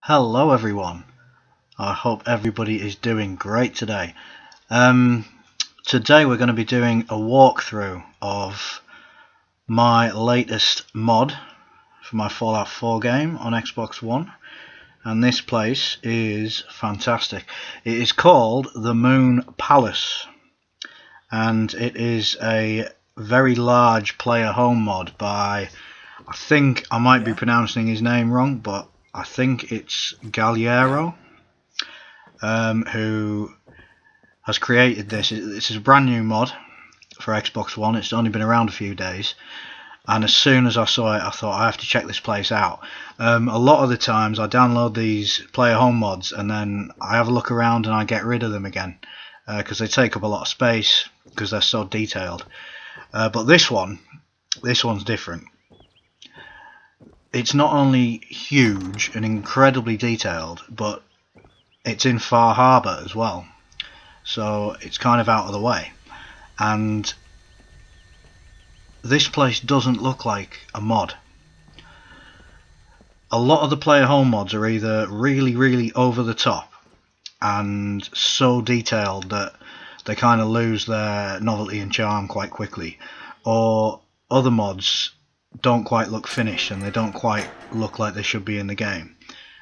Hello everyone, I hope everybody is doing great today. Today we're going to be doing a walkthrough of my latest mod for my Fallout 4 game on Xbox One, and this place is fantastic. It is called the Moon Palace, and it is a very large player home mod by, I think I might be pronouncing his name wrong, but I think it's Galejro, who has created this. This is a brand new mod for Xbox One. It's only been around a few days, and as soon as I saw it I thought I have to check this place out. A lot of the times I download these player home mods and then I have a look around and I get rid of them again because they take up a lot of space because they're so detailed. But this one's different. It's not only huge and incredibly detailed, but it's in Far Harbour as well, so it's kind of out of the way, and this place doesn't look like a mod. A lot of the player home mods are either really over the top and so detailed that they kind of lose their novelty and charm quite quickly, or other mods don't quite look finished and they don't quite look like they should be in the game.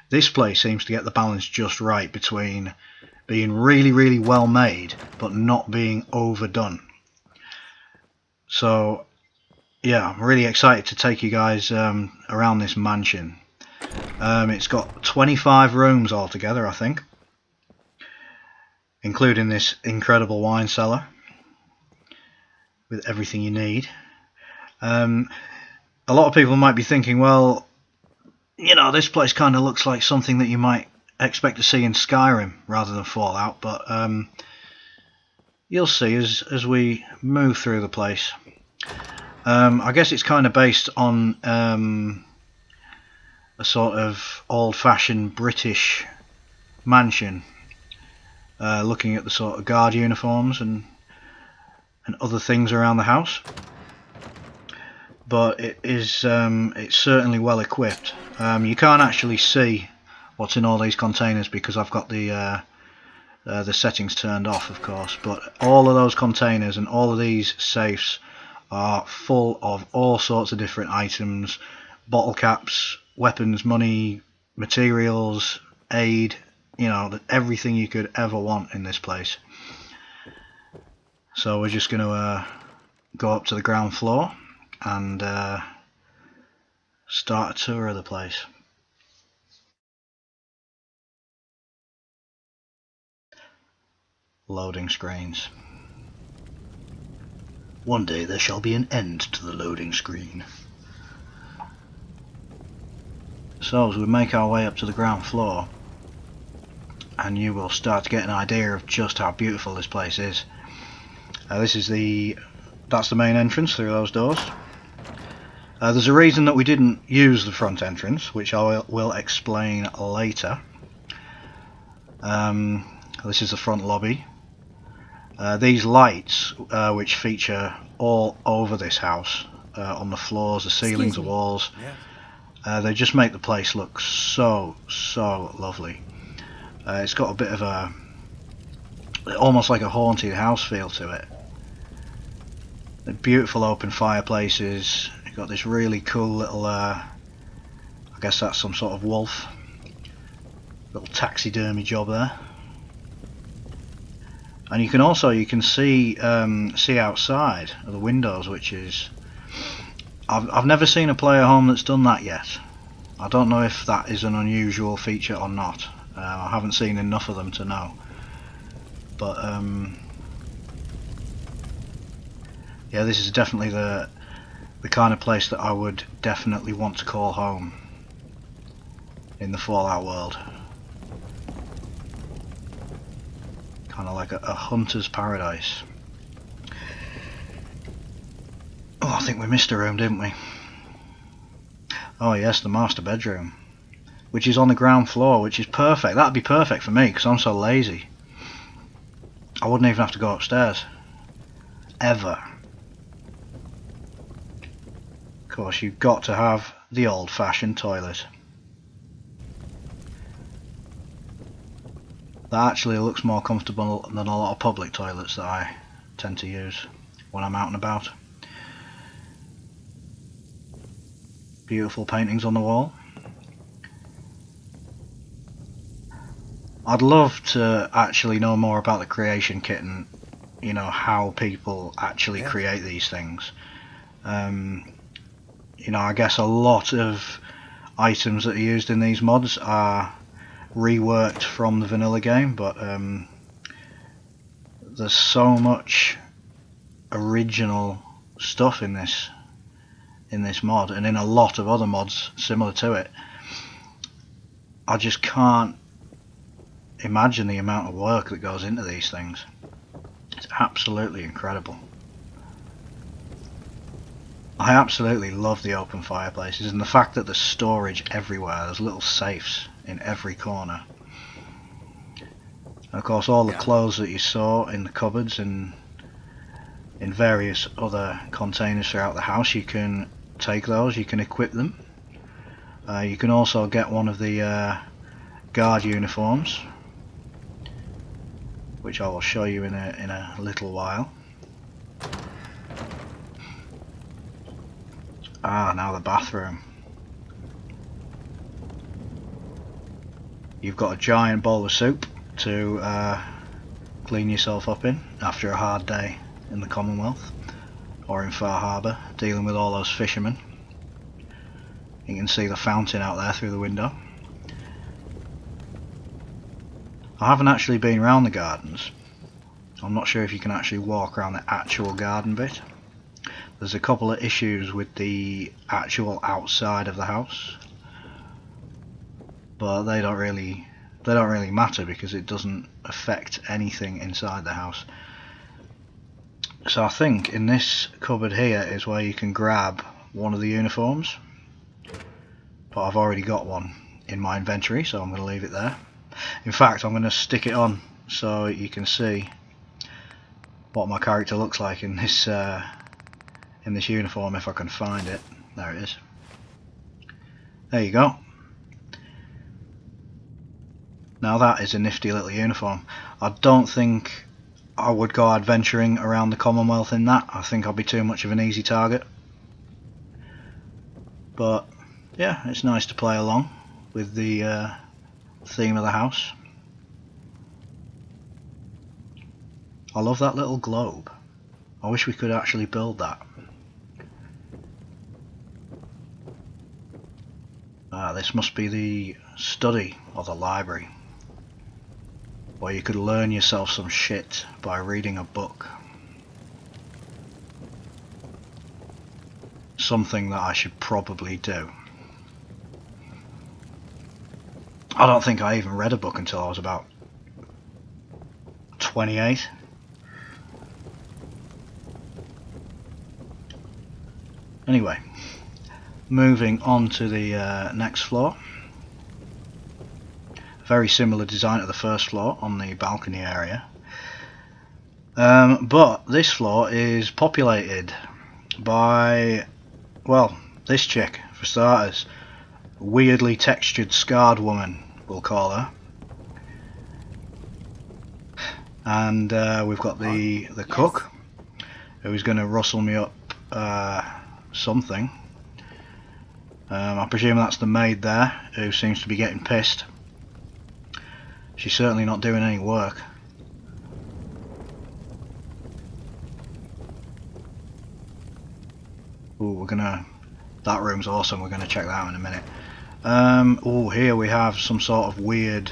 This place seems to get the balance just right between being really well made but not being overdone. So yeah, I'm really excited to take you guys around this mansion. It's got 25 rooms altogether, I think, including this incredible wine cellar with everything you need. A lot of people might be thinking, well, you know, this place kind of looks like something that you might expect to see in Skyrim rather than Fallout, but you'll see as we move through the place. I guess it's kind of based on a sort of old-fashioned British mansion, looking at the sort of guard uniforms and other things around the house. But it's certainly well equipped. You can't actually see what's in all these containers because I've got the settings turned off, of course, but all of those containers and all of these safes are full of all sorts of different items: bottle caps, weapons, money, materials, aid, you know, everything you could ever want in this place. So we're just going to go up to the ground floor and start a tour of the place. Loading screens. One day there shall be an end to the loading screen. So as we make our way up to the ground floor, and you will start to get an idea of just how beautiful this place is. That's the main entrance through those doors. There's a reason that we didn't use the front entrance, which I will explain later. This is the front lobby. These lights, which feature all over this house, on the floors, the ceilings, the walls, they just make the place look so lovely. It's got a bit of almost like a haunted house feel to it. The beautiful open fireplaces. You've got this really cool little, I guess that's some sort of wolf, little taxidermy job there. And you can see outside of the windows, which is, I've never seen a player home that's done that yet. I don't know if that is an unusual feature or not. I haven't seen enough of them to know. But yeah, this is definitely the kind of place that I would definitely want to call home in the Fallout world. Kind of like a hunter's paradise. Oh, I think we missed a room, didn't we? Oh yes, the master bedroom, which is on the ground floor, which is perfect. That'd be perfect for me because I'm so lazy. I wouldn't even have to go upstairs. Ever. Of course, you've got to have the old-fashioned toilet. that actually looks more comfortable than a lot of public toilets that I tend to use when I'm out and about. Beautiful paintings on the wall. I'd love to actually know more about the creation kit and, you know, how people actually create these things. You know, I guess a lot of items that are used in these mods are reworked from the vanilla game, but there's so much original stuff in this mod, and in a lot of other mods similar to it. I just can't imagine the amount of work that goes into these things. It's absolutely incredible. I absolutely love the open fireplaces, and the fact that there's storage everywhere. There's little safes in every corner. And of course, all the clothes that you saw in the cupboards and in various other containers throughout the house, you can take those, you can equip them. You can also get one of the guard uniforms, which I will show you in a little while. Now the bathroom. You've got a giant bowl of soup to clean yourself up in after a hard day in the Commonwealth or in Far Harbour, dealing with all those fishermen. You can see the fountain out there through the window. I haven't actually been around the gardens. I'm not sure if you can actually walk around the actual garden bit. There's a couple of issues with the actual outside of the house, but they don't really matter because it doesn't affect anything inside the house. So I think in this cupboard here is where you can grab one of the uniforms, but I've already got one in my inventory, so I'm going to leave it there. In fact, I'm going to stick it on so you can see what my character looks like in this uniform if I can find it. There it is. There you go. Now that is a nifty little uniform. I don't think I would go adventuring around the Commonwealth in that. I think I'll be too much of an easy target. But yeah, it's nice to play along with the theme of the house. I love that little globe. I wish we could actually build that. This must be the study or the library, where you could learn yourself some shit by reading a book. Something that I should probably do. I don't think I even read a book until I was about 28. Anyway, moving on to the next floor. Very similar design to the first floor on the balcony area. But this floor is populated by, well, this chick for starters. Weirdly textured scarred woman, we'll call her. And we've got the cook, who's going to rustle me up something. I presume that's the maid there, who seems to be getting pissed. She's certainly not doing any work. Ooh, that room's awesome, we're gonna check that out in a minute. Oh, here we have some sort of weird,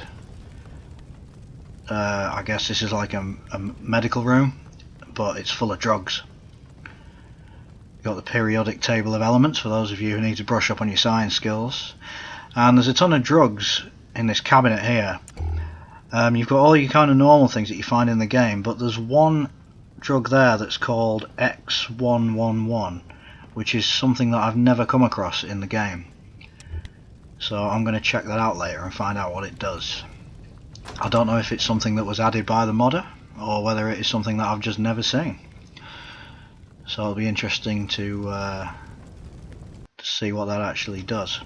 I guess this is like a medical room, but it's full of drugs. Got the periodic table of elements for those of you who need to brush up on your science skills. And there's a ton of drugs in this cabinet here. You've got all your kind of normal things that you find in the game, but there's one drug there that's called X111, which is something that I've never come across in the game. So I'm going to check that out later and find out what it does. I don't know if it's something that was added by the modder, or whether it is something that I've just never seen. So it'll be interesting to see what that actually does.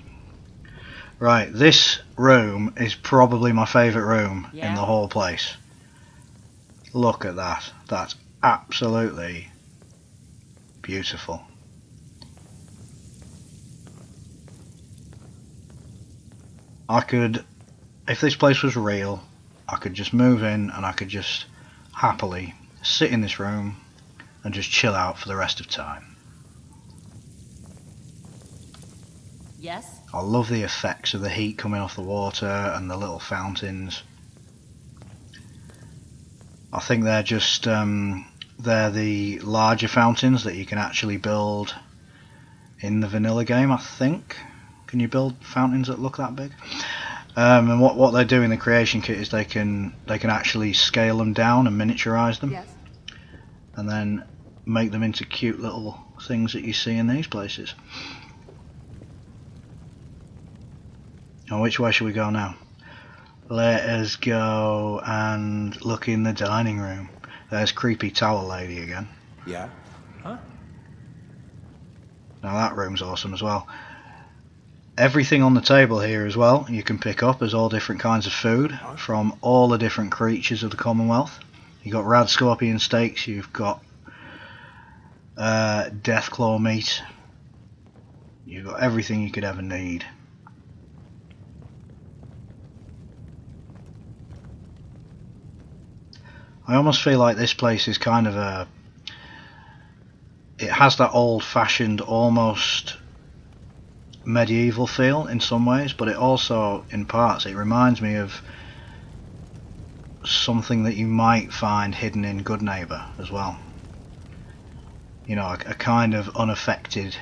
Right, this room is probably my favourite room in the whole place. Look at that. That's absolutely beautiful. I could, if this place was real, I could just move in and I could just happily sit in this room and just chill out for the rest of time. Yes? I love the effects of the heat coming off the water and the little fountains. I think they're just, they're the larger fountains that you can actually build in the vanilla game, I think. Can you build fountains that look that big? And what they do in the creation kit is they can actually scale them down and miniaturize them. Yes. And then make them into cute little things that you see in these places. Now, which way should we go now? Let us go and look in the dining room. There's creepy towel lady again. Yeah? Huh? Now that room's awesome as well. Everything on the table here as well you can pick up as all different kinds of food from all the different creatures of the Commonwealth. You've got rad scorpion steaks, you've got deathclaw meat, you've got everything you could ever need. I almost feel like this place is kind of a... It has that old-fashioned, almost medieval feel in some ways, but it also, in parts, it reminds me of something that you might find hidden in Good Neighbour as well. You know, a kind of unaffected,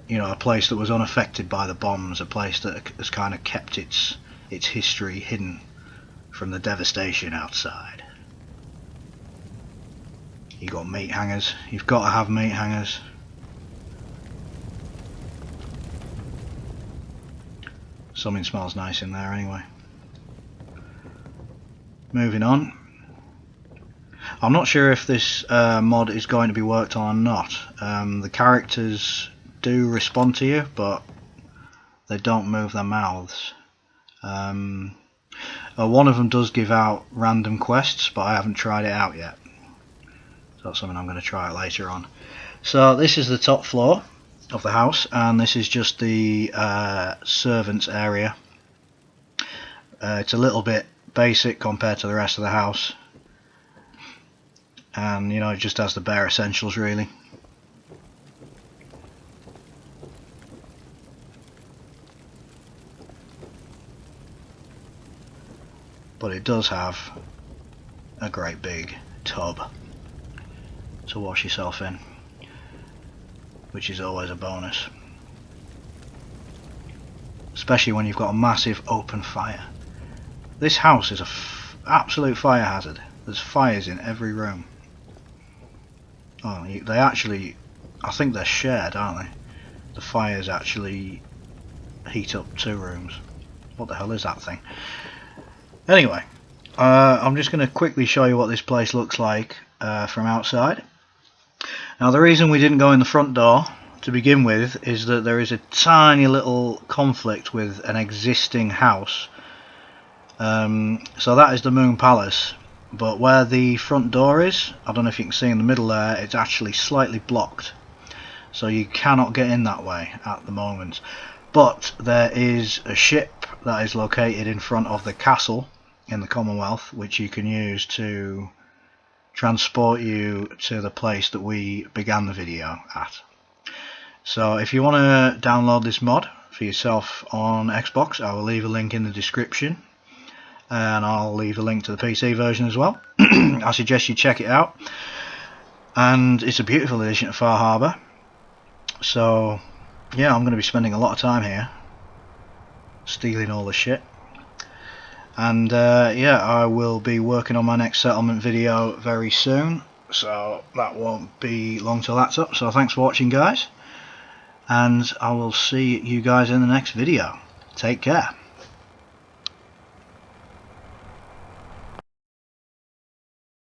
you know, a place that was unaffected by the bombs, a place that has kind of kept its history hidden from the devastation outside. You got meat hangers. You've got to have meat hangers. Something smells nice in there anyway. Moving on. I'm not sure if this mod is going to be worked on or not. The characters do respond to you, but they don't move their mouths. One of them does give out random quests, but I haven't tried it out yet. That's something I'm going to try later on. So this is the top floor of the house, and this is just the servants area. It's a little bit basic compared to the rest of the house, and you know, it just has the bare essentials really. But it does have a great big tub to wash yourself in, which is always a bonus, especially when you've got a massive open fire. This house is a absolute fire hazard. There's fires in every room. Oh, they actually, I think they're shared, aren't they? The fires actually heat up 2 rooms. What the hell is that thing? Anyway, I'm just going to quickly show you what this place looks like from outside. Now, the reason we didn't go in the front door to begin with is that there is a tiny little conflict with an existing house. So that is the Moon Palace, but where the front door is, I don't know if you can see in the middle there, it's actually slightly blocked, so you cannot get in that way at the moment. But there is a ship that is located in front of the castle in the Commonwealth, which you can use to transport you to the place that we began the video at. So if you want to download this mod for yourself on Xbox, I will leave a link in the description, and I'll leave a link to the PC version as well. I suggest you check it out, and it's a beautiful addition to Far Harbour. So yeah, I'm going to be spending a lot of time here stealing all the shit. And yeah, I will be working on my next settlement video very soon, so that won't be long till that's up. So thanks for watching, guys, and I will see you guys in the next video. Take care.